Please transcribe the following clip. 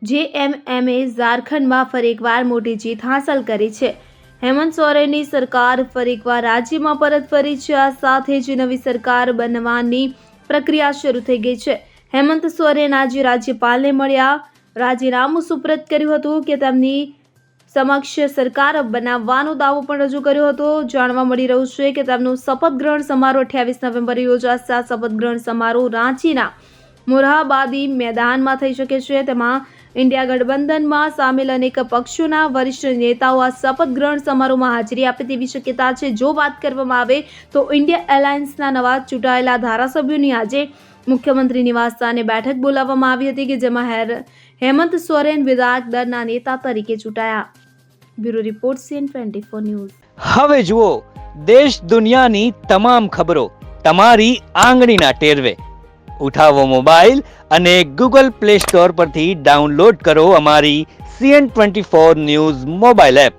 JMMએ ઝારખંડમાં ફરી એકવાર મોટી જીત હાંસલ કરી છે. હેમંત સોરેનની સરકાર ફરી એકવાર રાજ્યમાં પરત ફરી છે. આ સાથે જ નવી સરકાર બનવાની પ્રક્રિયા શરૂ થઈ ગઈ છે. હેમંત સોરેન આજે રાજ્યપાલને મળ્યા, રાજીનામું સુપ્રત કર્યું હતું કે તેમની સમક્ષ સરકાર બનાવવાનો દાવો પણ રજૂ કર્યો હતો. જાણવા મળી રહ્યું છે કે તેમનો શપથ ગ્રહણ સમારોહ 28 નવેમ્બરે યોજાશે. આ શપથ ગ્રહણ સમારોહ રાંચીના મોરહાબાદી મેદાનમાં થઈ શકે છે. તેમાં ઇન્ડિયા ગઠબંધનમાં સામેલ અનેક પક્ષોના વરિષ્ઠ નેતાઓ આ શપથ ગ્રહણ સમારોહમાં હાજરી આપે તેવી શક્યતા છે. જો વાત કરવામાં આવે તો ઇન્ડિયા એલાયન્સના નવા ચૂંટાયેલા ધારાસભ્યોની આજે મુખ્યમંત્રી નિવાસસ્થાને બેઠક બોલાવવામાં આવી હતી કે જેમાં હેમંત સોરેન વિધાયક દળના નેતા તરીકે ચૂંટાયા. Bureau report CN24 news. હવે જુઓ દેશ દુનિયાની તમામ ખબરો તમારી આંગળીના ટેરવે. ઉઠાવો મોબાઈલ અને Google Play Store પરથી ડાઉનલોડ કરો અમારી CN24 ન્યૂઝ મોબાઈલ એપ.